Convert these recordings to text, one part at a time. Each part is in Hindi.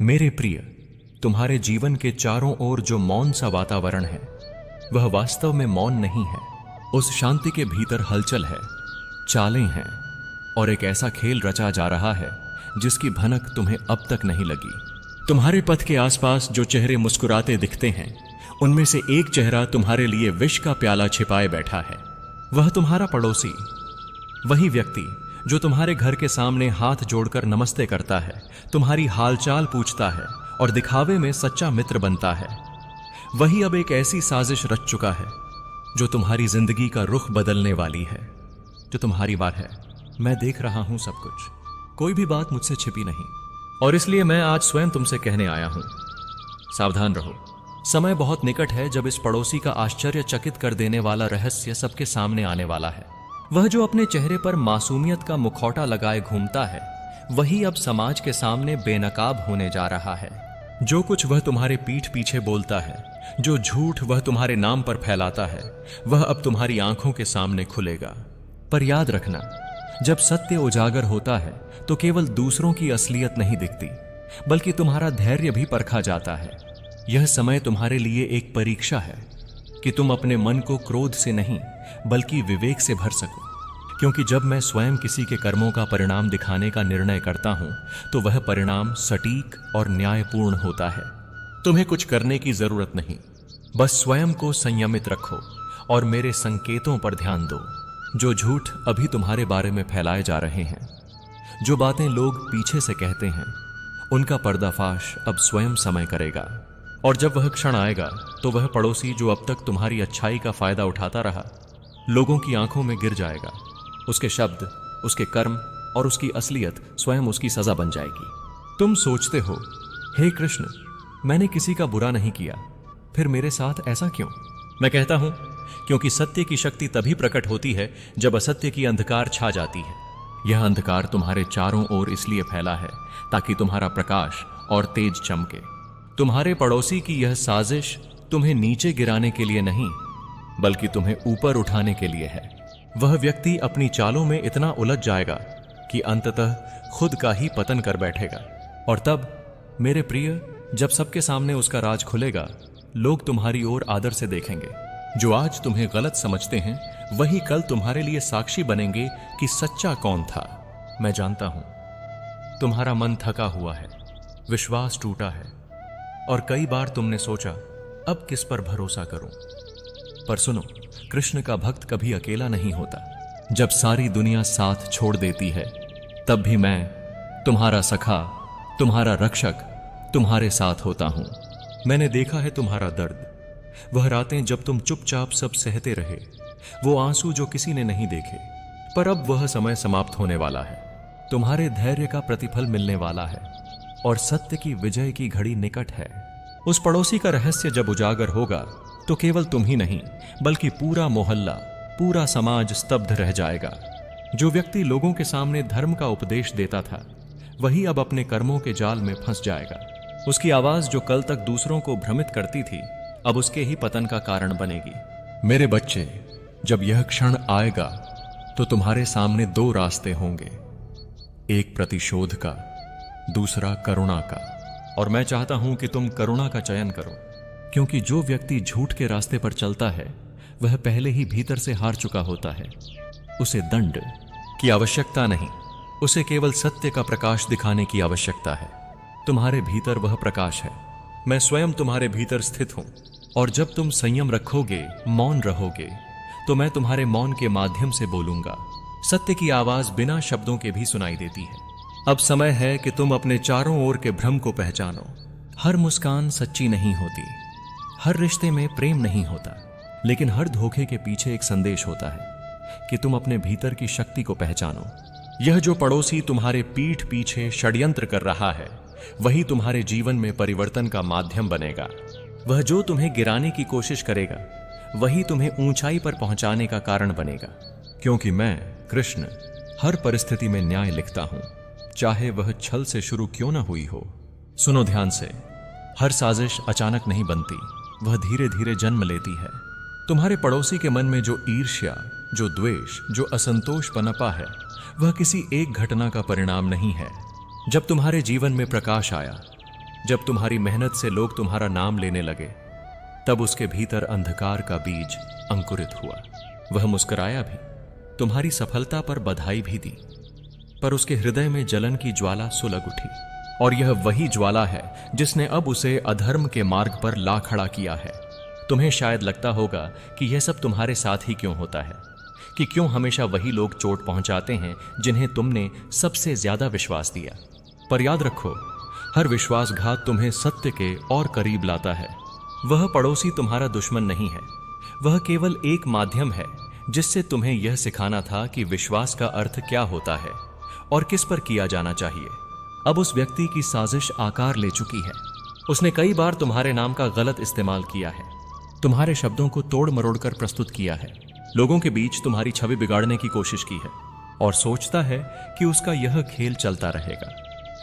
मेरे प्रिय, तुम्हारे जीवन के चारों ओर जो मौन सा वातावरण है वह वास्तव में मौन नहीं है। उस शांति के भीतर हलचल है, चालें हैं और एक ऐसा खेल रचा जा रहा है जिसकी भनक तुम्हें अब तक नहीं लगी। तुम्हारे पथ के आसपास जो चेहरे मुस्कुराते दिखते हैं उनमें से एक चेहरा तुम्हारे लिए विष का प्याला छिपाए बैठा है। वह तुम्हारा पड़ोसी, वही व्यक्ति जो तुम्हारे घर के सामने हाथ जोड़कर नमस्ते करता है, तुम्हारी हालचाल पूछता है और दिखावे में सच्चा मित्र बनता है। वही अब एक ऐसी साजिश रच चुका है जो तुम्हारी जिंदगी का रुख बदलने वाली है। जो तुम्हारी बात है, मैं देख रहा हूं सब कुछ, कोई भी बात मुझसे छिपी नहीं, और इसलिए मैं आज स्वयं तुमसे कहने आया हूं, सावधान रहो। समय बहुत निकट है जब इस पड़ोसी का आश्चर्यचकित कर देने वाला रहस्य सबके सामने आने वाला है। वह जो अपने चेहरे पर मासूमियत का मुखौटा लगाए घूमता है, वही अब समाज के सामने बेनकाब होने जा रहा है। जो कुछ वह तुम्हारे पीठ पीछे बोलता है, जो झूठ वह तुम्हारे नाम पर फैलाता है, वह अब तुम्हारी आंखों के सामने खुलेगा। पर याद रखना, जब सत्य उजागर होता है तो केवल दूसरों की असलियत नहीं दिखती, बल्कि तुम्हारा धैर्य भी परखा जाता है। यह समय तुम्हारे लिए एक परीक्षा है कि तुम अपने मन को क्रोध से नहीं बल्कि विवेक से भर सको। क्योंकि जब मैं स्वयं किसी के कर्मों का परिणाम दिखाने का निर्णय करता हूं तो वह परिणाम सटीक और न्यायपूर्ण होता है। तुम्हें कुछ करने की जरूरत नहीं, बस स्वयं को संयमित रखो और मेरे संकेतों पर ध्यान दो। जो झूठ अभी तुम्हारे बारे में फैलाए जा रहे हैं, जो बातें लोग पीछे से कहते हैं, उनका पर्दाफाश अब स्वयं समय करेगा। और जब वह क्षण आएगा तो वह पड़ोसी जो अब तक तुम्हारी अच्छाई का फायदा उठाता रहा, लोगों की आंखों में गिर जाएगा। उसके शब्द, उसके कर्म और उसकी असलियत स्वयं उसकी सजा बन जाएगी। तुम सोचते हो, हे कृष्ण, मैंने किसी का बुरा नहीं किया, फिर मेरे साथ ऐसा क्यों? मैं कहता हूं, क्योंकि सत्य की शक्ति तभी प्रकट होती है जब असत्य की अंधकार छा जाती है। यह अंधकार तुम्हारे चारों ओर इसलिए फैला है ताकि तुम्हारा प्रकाश और तेज चमके। तुम्हारे पड़ोसी की यह साजिश तुम्हें नीचे गिराने के लिए नहीं, बल्कि तुम्हें ऊपर उठाने के लिए है। वह व्यक्ति अपनी चालों में इतना उलझ जाएगा कि अंततः खुद का ही पतन कर बैठेगा। और तब मेरे प्रिय, जब सबके सामने उसका राज खुलेगा, लोग तुम्हारी ओर आदर से देखेंगे। जो आज तुम्हें गलत समझते हैं वही कल तुम्हारे लिए साक्षी बनेंगे कि सच्चा कौन था। मैं जानता हूं, तुम्हारा मन थका हुआ है, विश्वास टूटा है और कई बार तुमने सोचा अब किस पर भरोसा करूं। पर सुनो, कृष्ण का भक्त कभी अकेला नहीं होता। जब सारी दुनिया साथ छोड़ देती है, तब भी मैं, तुम्हारा सखा, तुम्हारा रक्षक, तुम्हारे साथ होता हूं। मैंने देखा है तुम्हारा दर्द, वह रातें जब तुम चुपचाप सब सहते रहे, वो आंसू जो किसी ने नहीं देखे। पर अब वह समय समाप्त होने वाला है, तुम्हारे धैर्य का प्रतिफल मिलने वाला है और सत्य की विजय की घड़ी निकट है। उस पड़ोसी का रहस्य जब उजागर होगा तो केवल तुम ही नहीं बल्कि पूरा मोहल्ला, पूरा समाज स्तब्ध रह जाएगा। जो व्यक्ति लोगों के सामने धर्म का उपदेश देता था, वही अब अपने कर्मों के जाल में फंस जाएगा। उसकी आवाज जो कल तक दूसरों को भ्रमित करती थी, अब उसके ही पतन का कारण बनेगी। मेरे बच्चे, जब यह क्षण आएगा तो तुम्हारे सामने दो रास्ते होंगे, एक प्रतिशोध का, दूसरा करुणा का। और मैं चाहता हूं कि तुम करुणा का चयन करो, क्योंकि जो व्यक्ति झूठ के रास्ते पर चलता है वह पहले ही भीतर से हार चुका होता है। उसे दंड की आवश्यकता नहीं, उसे केवल सत्य का प्रकाश दिखाने की आवश्यकता है। तुम्हारे भीतर वह प्रकाश है, मैं स्वयं तुम्हारे भीतर स्थित हूं। और जब तुम संयम रखोगे, मौन रहोगे, तो मैं तुम्हारे मौन के माध्यम से बोलूंगा। सत्य की आवाज बिना शब्दों के भी सुनाई देती है। अब समय है कि तुम अपने चारों ओर के भ्रम को पहचानो। हर मुस्कान सच्ची नहीं होती, हर रिश्ते में प्रेम नहीं होता, लेकिन हर धोखे के पीछे एक संदेश होता है कि तुम अपने भीतर की शक्ति को पहचानो। यह जो पड़ोसी तुम्हारे पीठ पीछे षड्यंत्र कर रहा है, वही तुम्हारे जीवन में परिवर्तन का माध्यम बनेगा। वह जो तुम्हें गिराने की कोशिश करेगा, वही तुम्हें ऊंचाई पर पहुंचाने का कारण बनेगा। क्योंकि मैं, कृष्ण, हर परिस्थिति में न्याय लिखता हूं, चाहे वह छल से शुरू क्यों न हुई हो। सुनो ध्यान से, हर साजिश अचानक नहीं बनती, वह धीरे धीरे जन्म लेती है। तुम्हारे पड़ोसी के मन में जो ईर्ष्या, जो द्वेष, जो असंतोष पनपा है, वह किसी एक घटना का परिणाम नहीं है। जब तुम्हारे जीवन में प्रकाश आया, जब तुम्हारी मेहनत से लोग तुम्हारा नाम लेने लगे, तब उसके भीतर अंधकार का बीज अंकुरित हुआ। वह मुस्कुराया भी, तुम्हारी सफलता पर बधाई भी दी, पर उसके हृदय में जलन की ज्वाला सुलग उठी। और यह वही ज्वाला है जिसने अब उसे अधर्म के मार्ग पर ला खड़ा किया है। तुम्हें शायद लगता होगा कि यह सब तुम्हारे साथ ही क्यों होता है, कि क्यों हमेशा वही लोग चोट पहुंचाते हैं जिन्हें तुमने सबसे ज्यादा विश्वास दिया। पर याद रखो, हर विश्वासघात तुम्हें सत्य के और करीब लाता है। वह पड़ोसी तुम्हारा दुश्मन नहीं है, वह केवल एक माध्यम है जिससे तुम्हें यह सिखाना था कि विश्वास का अर्थ क्या होता है और किस पर किया जाना चाहिए। अब उस व्यक्ति की साजिश आकार ले चुकी है। उसने कई बार तुम्हारे नाम का गलत इस्तेमाल किया है, तुम्हारे शब्दों को तोड़ मरोड़ कर प्रस्तुत किया है, लोगों के बीच तुम्हारी छवि बिगाड़ने की कोशिश की है और सोचता है कि उसका यह खेल चलता रहेगा।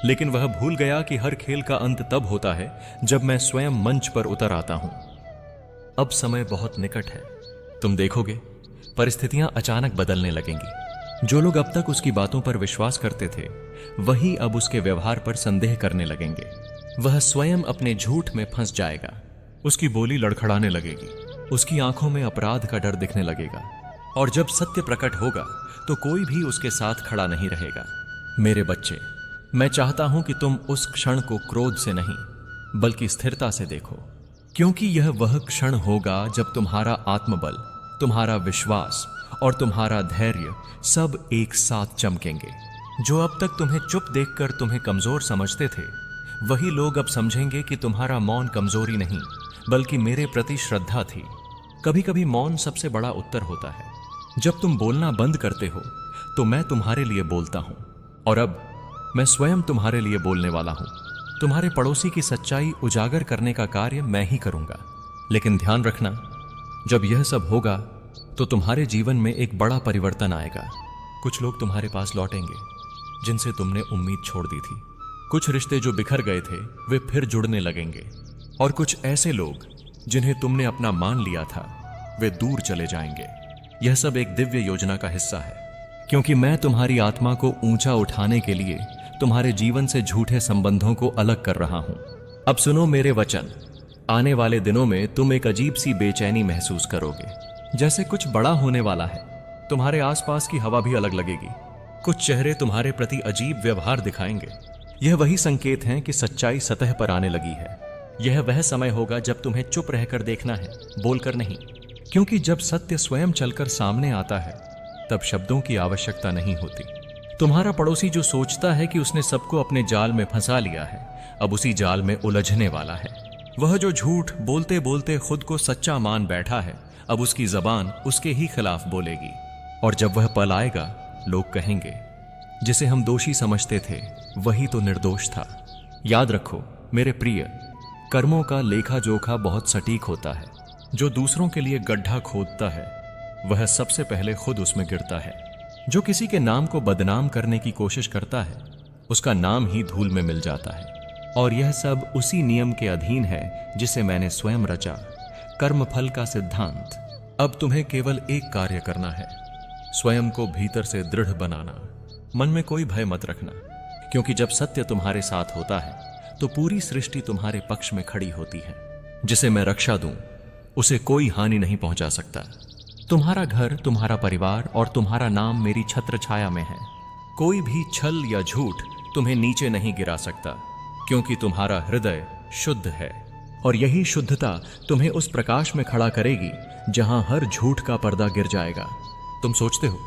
लेकिन वह भूल गया कि हर खेल का अंत तब होता है जब मैं स्वयं मंच पर उतर आता हूं। अब समय बहुत निकट है। तुम देखोगे परिस्थितियां अचानक बदलने लगेंगी। जो लोग अब तक उसकी बातों पर विश्वास करते थे, वही अब उसके व्यवहार पर संदेह करने लगेंगे। वह स्वयं अपने झूठ में फंस जाएगा, उसकी बोली लड़खड़ाने लगेगी, उसकी आंखों में अपराध का डर दिखने लगेगा। और जब सत्य प्रकट होगा तो कोई भी उसके साथ खड़ा नहीं रहेगा। मेरे बच्चे, मैं चाहता हूं कि तुम उस क्षण को क्रोध से नहीं बल्कि स्थिरता से देखो, क्योंकि यह वह क्षण होगा जब तुम्हारा आत्मबल, तुम्हारा विश्वास और तुम्हारा धैर्य सब एक साथ चमकेंगे। जो अब तक तुम्हें चुप देखकर तुम्हें कमजोर समझते थे, वही लोग अब समझेंगे कि तुम्हारा मौन कमजोरी नहीं बल्कि मेरे प्रति श्रद्धा थी। कभी कभी मौन सबसे बड़ा उत्तर होता है। जब तुम बोलना बंद करते हो तो मैं तुम्हारे लिए बोलता हूं, और अब मैं स्वयं तुम्हारे लिए बोलने वाला हूं। तुम्हारे पड़ोसी की सच्चाई उजागर करने का कार्य मैं ही करूंगा। लेकिन ध्यान रखना, जब यह सब होगा तो तुम्हारे जीवन में एक बड़ा परिवर्तन आएगा। कुछ लोग तुम्हारे पास लौटेंगे जिनसे तुमने उम्मीद छोड़ दी थी। कुछ रिश्ते जो बिखर गए थे वे फिर जुड़ने लगेंगे, और कुछ ऐसे लोग जिन्हें तुमने अपना मान लिया था वे दूर चले जाएंगे। यह सब एक दिव्य योजना का हिस्सा है, क्योंकि मैं तुम्हारी आत्मा को ऊंचा उठाने के लिए तुम्हारे जीवन से झूठे संबंधों को अलग कर रहा हूं। अब सुनो मेरे वचन। आने वाले दिनों में तुम एक अजीब सी बेचैनी महसूस करोगे, जैसे कुछ बड़ा होने वाला है। तुम्हारे आसपास की हवा भी अलग लगेगी। कुछ चेहरे तुम्हारे प्रति अजीब व्यवहार दिखाएंगे। यह वही संकेत हैं कि सच्चाई सतह पर आने लगी है। यह वह समय होगा जब तुम्हें चुप रहकर देखना है, बोलकर नहीं, क्योंकि जब सत्य स्वयं चलकर सामने आता है तब शब्दों की आवश्यकता नहीं होती। तुम्हारा पड़ोसी जो सोचता है कि उसने सबको अपने जाल में फंसा लिया है, अब उसी जाल में उलझने वाला है। वह जो झूठ बोलते बोलते खुद को सच्चा मान बैठा है, अब उसकी जबान उसके ही खिलाफ बोलेगी। और जब वह पल आएगा, लोग कहेंगे, जिसे हम दोषी समझते थे वही तो निर्दोष था। याद रखो मेरे प्रिय, कर्मों का लेखा जोखा बहुत सटीक होता है। जो दूसरों के लिए गड्ढा खोदता है वह सबसे पहले खुद उसमें गिरता है। जो किसी के नाम को बदनाम करने की कोशिश करता है, उसका नाम ही धूल में मिल जाता है। और यह सब उसी नियम के अधीन है जिसे मैंने स्वयं रचा, कर्मफल का सिद्धांत। अब तुम्हें केवल एक कार्य करना है, स्वयं को भीतर से दृढ़ बनाना। मन में कोई भय मत रखना, क्योंकि जब सत्य तुम्हारे साथ होता है तो पूरी सृष्टि तुम्हारे पक्ष में खड़ी होती है। जिसे मैं रक्षा दूं उसे कोई हानि नहीं पहुंचा सकता। तुम्हारा घर, तुम्हारा परिवार और तुम्हारा नाम मेरी छत्र छाया में है। कोई भी छल या झूठ तुम्हें नीचे नहीं गिरा सकता, क्योंकि तुम्हारा हृदय शुद्ध है। और यही शुद्धता तुम्हें उस प्रकाश में खड़ा करेगी जहां हर झूठ का पर्दा गिर जाएगा। तुम सोचते हो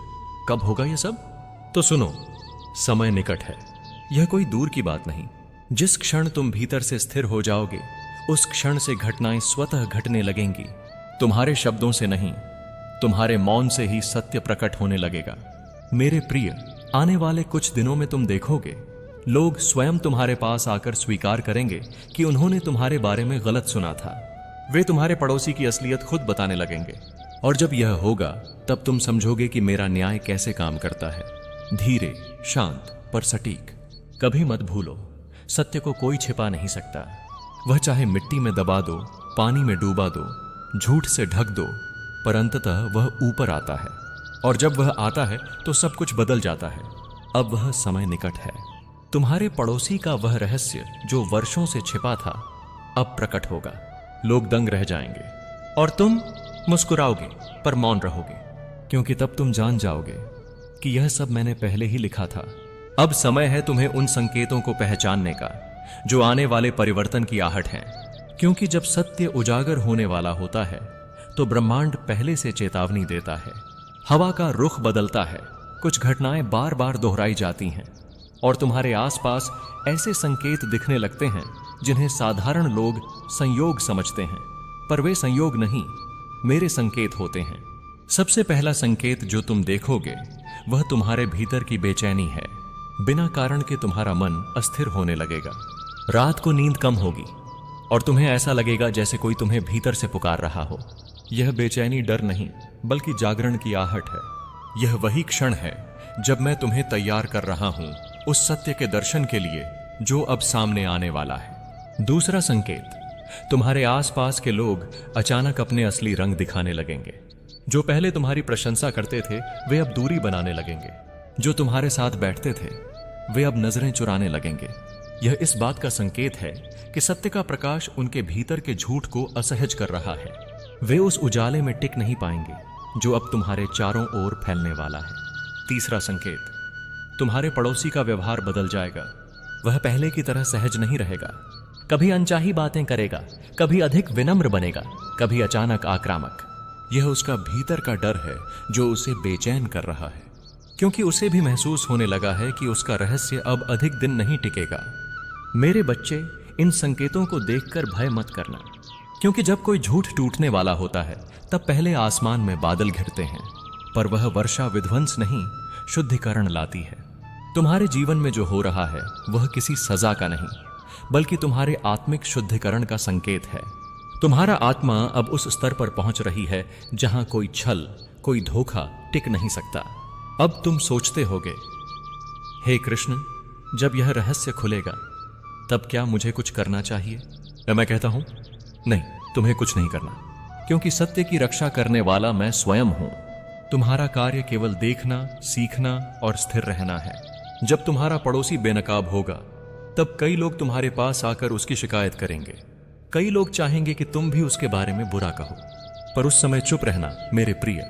कब होगा यह सब? तो सुनो, समय निकट है। यह कोई दूर की बात नहीं। जिस क्षण तुम भीतर से स्थिर हो जाओगे, उस क्षण से घटनाएं स्वतः घटने लगेंगी। तुम्हारे शब्दों से नहीं, तुम्हारे मौन से ही सत्य प्रकट होने लगेगा। मेरे प्रिय, आने वाले कुछ दिनों में तुम देखोगे, लोग स्वयं तुम्हारे पास आकर स्वीकार करेंगे कि उन्होंने तुम्हारे बारे में गलत सुना था। वे तुम्हारे पड़ोसी की असलियत खुद बताने लगेंगे। और जब यह होगा तब तुम समझोगे कि मेरा न्याय कैसे काम करता है। धीरे, शांत पर सटीक। कभी मत भूलो, सत्य को कोई छिपा नहीं सकता। वह चाहे मिट्टी में दबा दो, पानी में डूबा दो, झूठ से ढक दो, पर अंततः वह ऊपर आता है। और जब वह आता है तो सब कुछ बदल जाता है। अब वह समय निकट है। तुम्हारे पड़ोसी का वह रहस्य जो वर्षों से छिपा था अब प्रकट होगा। लोग दंग रह जाएंगे और तुम मुस्कुराओगे पर मौन रहोगे, क्योंकि तब तुम जान जाओगे कि यह सब मैंने पहले ही लिखा था। अब समय है तुम्हें उन संकेतों को पहचानने का जो आने वाले परिवर्तन की आहट हैं, क्योंकि जब सत्य उजागर होने वाला होता है तो ब्रह्मांड पहले से चेतावनी देता है। हवा का रुख बदलता है, कुछ घटनाएं बार बार दोहराई जाती हैं और तुम्हारे आसपास ऐसे संकेत दिखने लगते हैं जिन्हें साधारण लोग संयोग समझते हैं, पर वे संयोग नहीं, मेरे संकेत होते हैं। सबसे पहला संकेत जो तुम देखोगे वह तुम्हारे भीतर की बेचैनी है। बिना कारण के तुम्हारा मन अस्थिर होने लगेगा। रात को नींद कम होगी और तुम्हें ऐसा लगेगा जैसे कोई तुम्हें भीतर से पुकार रहा हो। यह बेचैनी डर नहीं बल्कि जागरण की आहट है। यह वही क्षण है जब मैं तुम्हें तैयार कर रहा हूं उस सत्य के दर्शन के लिए जो अब सामने आने वाला है। दूसरा संकेत, तुम्हारे आसपास के लोग अचानक अपने असली रंग दिखाने लगेंगे। जो पहले तुम्हारी प्रशंसा करते थे वे अब दूरी बनाने लगेंगे। जो तुम्हारे साथ बैठते थे वे अब नजरें चुराने लगेंगे। यह इस बात का संकेत है कि सत्य का प्रकाश उनके भीतर के झूठ को असहज कर रहा है। वे उस उजाले में टिक नहीं पाएंगे जो अब तुम्हारे चारों ओर फैलने वाला है। तीसरा संकेत, तुम्हारे पड़ोसी का व्यवहार बदल जाएगा। वह पहले की तरह सहज नहीं रहेगा। कभी अनचाही बातें करेगा, कभी अधिक विनम्र बनेगा, कभी अचानक आक्रामक। यह उसका भीतर का डर है जो उसे बेचैन कर रहा है, क्योंकि उसे भी महसूस होने लगा है कि उसका रहस्य अब अधिक दिन नहीं टिकेगा। मेरे बच्चे, इन संकेतों को देखकर भय मत करना, क्योंकि जब कोई झूठ टूटने वाला होता है तब पहले आसमान में बादल घिरते हैं, पर वह वर्षा विध्वंस नहीं, शुद्धिकरण लाती है। तुम्हारे जीवन में जो हो रहा है वह किसी सजा का नहीं, बल्कि तुम्हारे आत्मिक शुद्धिकरण का संकेत है। तुम्हारा आत्मा अब उस स्तर पर पहुंच रही है जहां कोई छल, कोई धोखा टिक नहीं सकता। अब तुम सोचते होगे, हे कृष्ण, जब यह रहस्य खुलेगा तब क्या मुझे कुछ करना चाहिए? मैं कहता हूं, नहीं, तुम्हें कुछ नहीं करना, क्योंकि सत्य की रक्षा करने वाला मैं स्वयं हूं। तुम्हारा कार्य केवल देखना, सीखना और स्थिर रहना है। जब तुम्हारा पड़ोसी बेनकाब होगा तब कई लोग तुम्हारे पास आकर उसकी शिकायत करेंगे। कई लोग चाहेंगे कि तुम भी उसके बारे में बुरा कहो, पर उस समय चुप रहना मेरे प्रिय,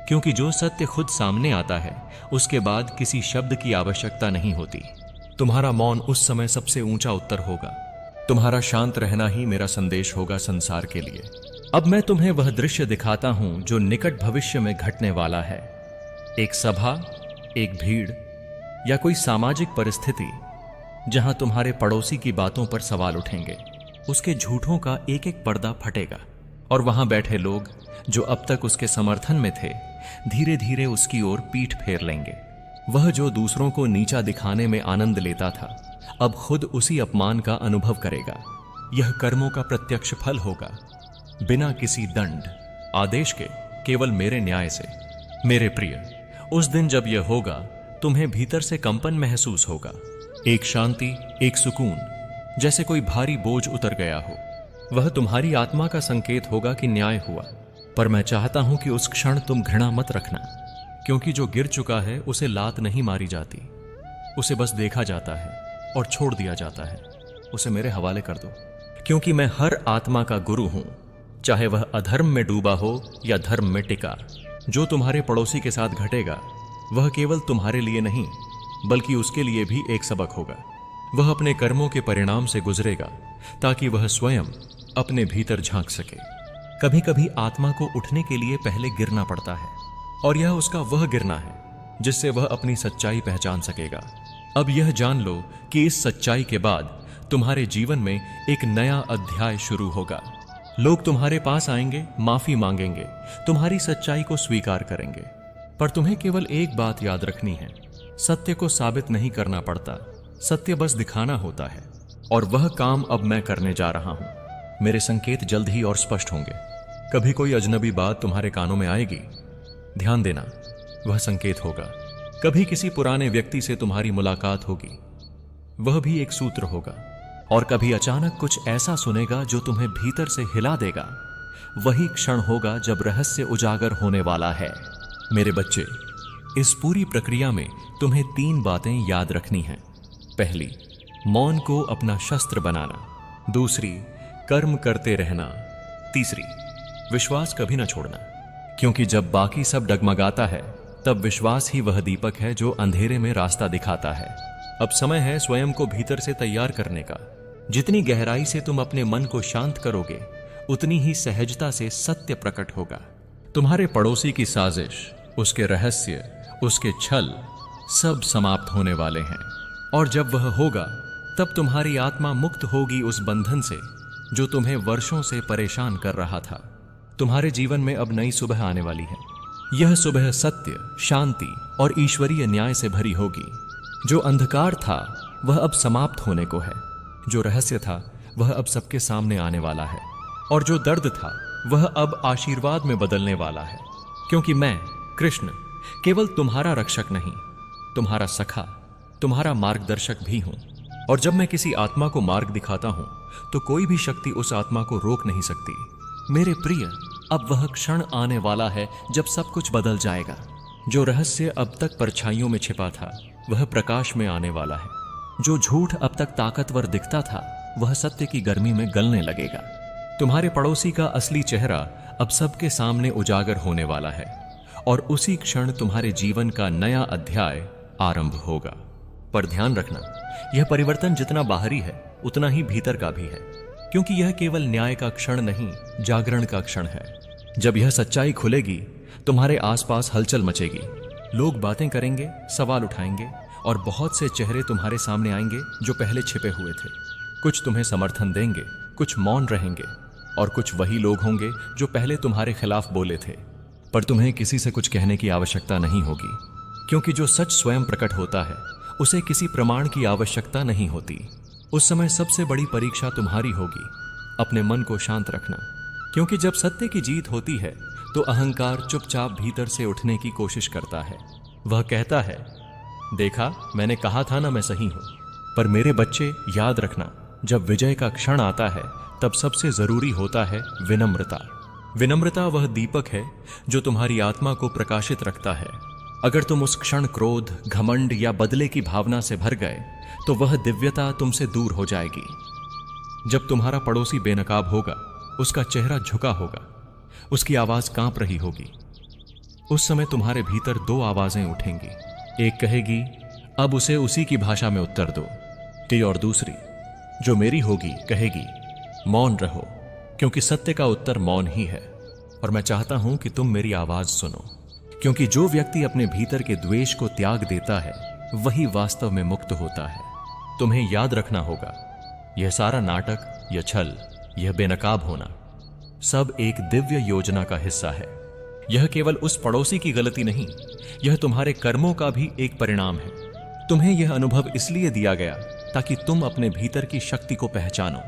क्योंकि जो सत्य खुद सामने आता है उसके बाद किसी शब्द की आवश्यकता नहीं होती। तुम्हारा मौन उस समय सबसे ऊंचा उत्तर होगा। तुम्हारा शांत रहना ही मेरा संदेश होगा संसार के लिए। अब मैं तुम्हें वह दृश्य दिखाता हूं जो निकट भविष्य में घटने वाला है। एक सभा, एक भीड़ या कोई सामाजिक परिस्थिति जहां तुम्हारे पड़ोसी की बातों पर सवाल उठेंगे। उसके झूठों का एक एक पर्दा फटेगा और वहां बैठे लोग जो अब तक उसके समर्थन में थे धीरे धीरे उसकी ओर पीठ फेर लेंगे। वह जो दूसरों को नीचा दिखाने में आनंद लेता था अब खुद उसी अपमान का अनुभव करेगा। यह कर्मों का प्रत्यक्ष फल होगा, बिना किसी दंड आदेश के, केवल मेरे न्याय से। मेरे प्रिय, उस दिन जब यह होगा तुम्हें भीतर से कंपन महसूस होगा, एक शांति, एक सुकून, जैसे कोई भारी बोझ उतर गया हो। वह तुम्हारी आत्मा का संकेत होगा कि न्याय हुआ। पर मैं चाहता हूं कि उस क्षण तुम घृणा मत रखना, क्योंकि जो गिर चुका है उसे लात नहीं मारी जाती, उसे बस देखा जाता है और छोड़ दिया जाता है। उसे मेरे हवाले कर दो, क्योंकि मैं हर आत्मा का गुरु हूं, चाहे वह अधर्म में डूबा हो या धर्म में टिका। जो तुम्हारे पड़ोसी के साथ घटेगा वह केवल तुम्हारे लिए नहीं बल्कि उसके लिए भी एक सबक होगा। वह अपने कर्मों के परिणाम से गुजरेगा ताकि वह स्वयं अपने भीतर झांक सके। कभी कभी आत्मा को उठने के लिए पहले गिरना पड़ता है, और यह उसका वह गिरना है जिससे वह अपनी सच्चाई पहचान सकेगा। अब यह जान लो कि इस सच्चाई के बाद तुम्हारे जीवन में एक नया अध्याय शुरू होगा। लोग तुम्हारे पास आएंगे, माफी मांगेंगे, तुम्हारी सच्चाई को स्वीकार करेंगे। पर तुम्हें केवल एक बात याद रखनी है, सत्य को साबित नहीं करना पड़ता, सत्य बस दिखाना होता है। और वह काम अब मैं करने जा रहा हूं। मेरे संकेत जल्द ही और स्पष्ट होंगे। कभी कोई अजनबी बात तुम्हारे कानों में आएगी, ध्यान देना, वह संकेत होगा। कभी किसी पुराने व्यक्ति से तुम्हारी मुलाकात होगी, वह भी एक सूत्र होगा। और कभी अचानक कुछ ऐसा सुनेगा जो तुम्हें भीतर से हिला देगा, वही क्षण होगा जब रहस्य उजागर होने वाला है। मेरे बच्चे, इस पूरी प्रक्रिया में तुम्हें 3 बातें याद रखनी हैं। पहली, मौन को अपना शस्त्र बनाना। दूसरी, कर्म करते रहना। तीसरी, विश्वास कभी ना छोड़ना, क्योंकि जब बाकी सब डगमगाता है तब विश्वास ही वह दीपक है जो अंधेरे में रास्ता दिखाता है। अब समय है स्वयं को भीतर से तैयार करने का। जितनी गहराई से तुम अपने मन को शांत करोगे, उतनी ही सहजता से सत्य प्रकट होगा। तुम्हारे पड़ोसी की साजिश, उसके रहस्य, उसके छल सब समाप्त होने वाले हैं, और जब वह होगा तब तुम्हारी आत्मा मुक्त होगी उस बंधन से जो तुम्हें वर्षों से परेशान कर रहा था। तुम्हारे जीवन में अब नई सुबह आने वाली है। यह सुबह सत्य, शांति और ईश्वरीय न्याय से भरी होगी। जो अंधकार था वह अब समाप्त होने को है, जो रहस्य था वह अब सबके सामने आने वाला है, और जो दर्द था वह अब आशीर्वाद में बदलने वाला है। क्योंकि मैं कृष्ण केवल तुम्हारा रक्षक नहीं, तुम्हारा सखा, तुम्हारा मार्गदर्शक भी हूं। और जब मैं किसी आत्मा को मार्ग दिखाता हूं तो कोई भी शक्ति उस आत्मा को रोक नहीं सकती। मेरे प्रिय, अब वह क्षण आने वाला है जब सब कुछ बदल जाएगा। जो रहस्य अब तक परछाइयों में छिपा था वह प्रकाश में आने वाला है। जो झूठ अब तक ताकतवर दिखता था वह सत्य की गर्मी में गलने लगेगा। तुम्हारे पड़ोसी का असली चेहरा अब सबके सामने उजागर होने वाला है, और उसी क्षण तुम्हारे जीवन का नया अध्याय आरंभ होगा। पर ध्यान रखना, यह परिवर्तन जितना बाहरी है उतना ही भीतर का भी है, क्योंकि यह केवल न्याय का क्षण नहीं, जागरण का क्षण है। जब यह सच्चाई खुलेगी, तुम्हारे आसपास हलचल मचेगी। लोग बातें करेंगे, सवाल उठाएंगे, और बहुत से चेहरे तुम्हारे सामने आएंगे जो पहले छिपे हुए थे। कुछ तुम्हें समर्थन देंगे, कुछ मौन रहेंगे, और कुछ वही लोग होंगे जो पहले तुम्हारे खिलाफ बोले थे। पर तुम्हें किसी से कुछ कहने की आवश्यकता नहीं होगी, क्योंकि जो सच स्वयं प्रकट होता है उसे किसी प्रमाण की आवश्यकता नहीं होती। उस समय सबसे बड़ी परीक्षा तुम्हारी होगी अपने मन को शांत रखना, क्योंकि जब सत्य की जीत होती है तो अहंकार चुपचाप भीतर से उठने की कोशिश करता है। वह कहता है, देखा, मैंने कहा था ना मैं सही हूं। पर मेरे बच्चे, याद रखना, जब विजय का क्षण आता है तब सबसे जरूरी होता है विनम्रता। विनम्रता वह दीपक है जो तुम्हारी आत्मा को प्रकाशित रखता है। अगर तुम उस क्षण क्रोध, घमंड या बदले की भावना से भर गए तो वह दिव्यता तुमसे दूर हो जाएगी। जब तुम्हारा पड़ोसी बेनकाब होगा, उसका चेहरा झुका होगा, उसकी आवाज कांप रही होगी, उस समय तुम्हारे भीतर दो आवाजें उठेंगी। एक कहेगी, अब उसे उसी की भाषा में उत्तर दो, और दूसरी, जो मेरी होगी, कहेगी, मौन रहो, क्योंकि सत्य का उत्तर मौन ही है। और मैं चाहता हूं कि तुम मेरी आवाज सुनो, क्योंकि जो व्यक्ति अपने भीतर के द्वेष को त्याग देता है वही वास्तव में मुक्त होता है। तुम्हें याद रखना होगा, यह सारा नाटक, यह छल, यह बेनकाब होना सब एक दिव्य योजना का हिस्सा है। यह केवल उस पड़ोसी की गलती नहीं, यह तुम्हारे कर्मों का भी एक परिणाम है। तुम्हें यह अनुभव इसलिए दिया गया ताकि तुम अपने भीतर की शक्ति को पहचानो,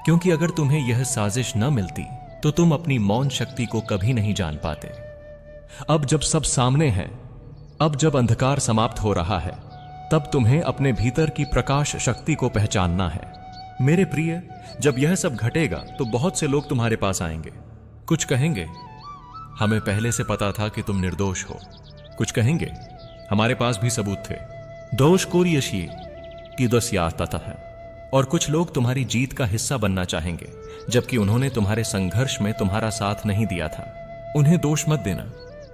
क्योंकि अगर तुम्हें यह साजिश न मिलती तो तुम अपनी मौन शक्ति को कभी नहीं जान पाते। अब जब सब सामने है, अब जब अंधकार समाप्त हो रहा है, तब तुम्हें अपने भीतर की प्रकाश शक्ति को पहचानना है। मेरे प्रिय, जब यह सब घटेगा तो बहुत से लोग तुम्हारे पास आएंगे। कुछ कहेंगे, हमें पहले से पता था कि तुम निर्दोष हो। कुछ कहेंगे, हमारे पास भी सबूत थे। दोष कोरियशी की दस्याता है। और कुछ लोग तुम्हारी जीत का हिस्सा बनना चाहेंगे, जबकि उन्होंने तुम्हारे संघर्ष में तुम्हारा साथ नहीं दिया था। उन्हें दोष मत देना,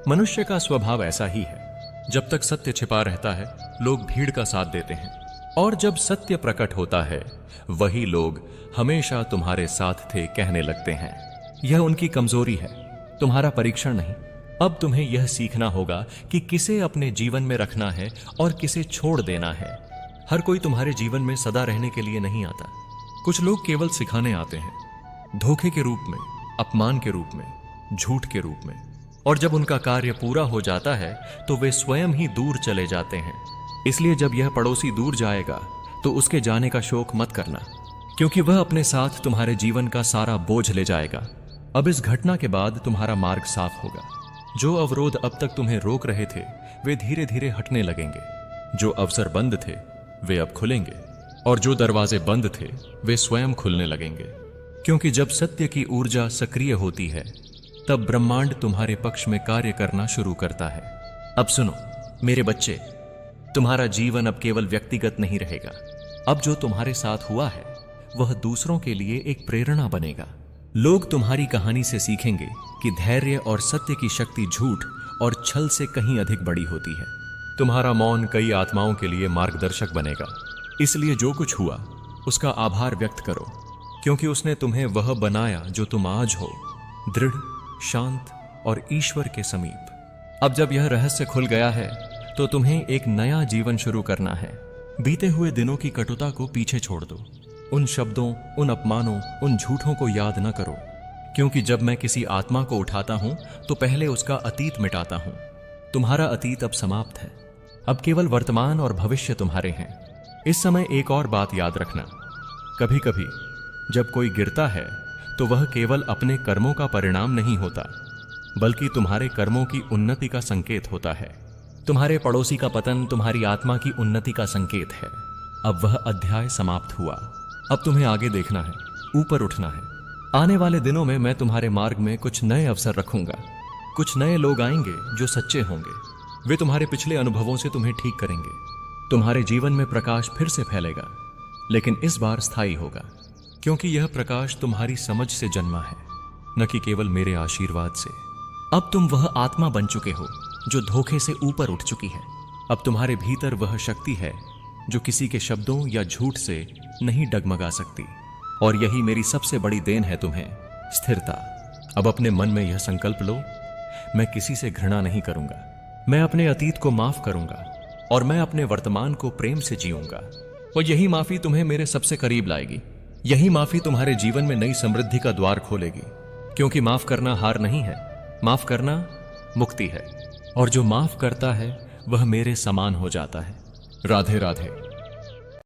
मनुष्य का स्वभाव ऐसा ही है। जब तक सत्य छिपा रहता है, लोग भीड़ का साथ देते हैं, और जब सत्य प्रकट होता है, वही लोग हमेशा तुम्हारे साथ थे कहने लगते हैं। यह उनकी कमजोरी है, तुम्हारा परीक्षण नहीं। अब तुम्हें यह सीखना होगा कि किसे अपने जीवन में रखना है और किसे छोड़ देना है। हर कोई तुम्हारे जीवन में सदा रहने के लिए नहीं आता। कुछ लोग केवल सिखाने आते हैं, धोखे के रूप में, अपमान के रूप में, झूठ के रूप में, और जब उनका कार्य पूरा हो जाता है तो वे स्वयं ही दूर चले जाते हैं। इसलिए जब यह पड़ोसी दूर जाएगा तो उसके जाने का शोक मत करना, क्योंकि वह अपने साथ तुम्हारे जीवन का सारा बोझ ले जाएगा। अब इस घटना के बाद तुम्हारा मार्ग साफ होगा। जो अवरोध अब तक तुम्हें रोक रहे थे वे धीरे धीरे हटने लगेंगे। जो अवसर बंद थे वे अब खुलेंगे, और जो दरवाजे बंद थे वे स्वयं खुलने लगेंगे। क्योंकि जब सत्य की ऊर्जा सक्रिय होती है तब ब्रह्मांड तुम्हारे पक्ष में कार्य करना शुरू करता है। अब सुनो मेरे बच्चे, तुम्हारा जीवन अब केवल व्यक्तिगत नहीं रहेगा, अब जो तुम्हारे साथ हुआ है वह दूसरों के लिए एक प्रेरणा बनेगा। लोग तुम्हारी कहानी से सीखेंगे कि धैर्य और सत्य की शक्ति झूठ और छल से कहीं अधिक बड़ी होती है। तुम्हारा मौन कई आत्माओं के लिए मार्गदर्शक बनेगा। इसलिए जो कुछ हुआ उसका आभार व्यक्त करो, क्योंकि उसने तुम्हें वह बनाया जो तुम आज हो, दृढ़, शांत और ईश्वर के समीप। अब जब यह रहस्य खुल गया है तो तुम्हें एक नया जीवन शुरू करना है। बीते हुए दिनों की कटुता को पीछे छोड़ दो। उन शब्दों, उन अपमानों, उन झूठों को याद न करो, क्योंकि जब मैं किसी आत्मा को उठाता हूं तो पहले उसका अतीत मिटाता हूं। तुम्हारा अतीत अब समाप्त है। अब केवल वर्तमान और भविष्य तुम्हारे हैं। इस समय एक और बात याद रखना, कभी कभी जब कोई गिरता है तो वह केवल अपने कर्मों का परिणाम नहीं होता, बल्कि तुम्हारे कर्मों की उन्नति का संकेत होता है। तुम्हारे पड़ोसी का पतन तुम्हारी आत्मा की उन्नति का संकेत है। अब वह अध्याय समाप्त हुआ। अब तुम्हें आगे देखना है, ऊपर उठना है। आने वाले दिनों में मैं तुम्हारे मार्ग में कुछ नए अवसर रखूंगा। कुछ नए लोग आएंगे जो सच्चे होंगे। वे तुम्हारे पिछले अनुभवों से तुम्हें ठीक करेंगे। तुम्हारे जीवन में प्रकाश फिर से फैलेगा, लेकिन इस बार स्थायी होगा, क्योंकि यह प्रकाश तुम्हारी समझ से जन्मा है, न कि केवल मेरे आशीर्वाद से। अब तुम वह आत्मा बन चुके हो जो धोखे से ऊपर उठ चुकी है। अब तुम्हारे भीतर वह शक्ति है जो किसी के शब्दों या झूठ से नहीं डगमगा सकती। और यही मेरी सबसे बड़ी देन है तुम्हें, स्थिरता। अब अपने मन में यह संकल्प लो, मैं किसी से घृणा नहीं करूंगा। मैं अपने अतीत को माफ करूंगा और मैं अपने वर्तमान को प्रेम से जीऊंगा। और यही माफी तुम्हें मेरे सबसे करीब लाएगी। यही माफी तुम्हारे जीवन में नई समृद्धि का द्वार खोलेगी, क्योंकि माफ करना हार नहीं है, माफ करना मुक्ति है। और जो माफ करता है वह मेरे समान हो जाता है। राधे राधे।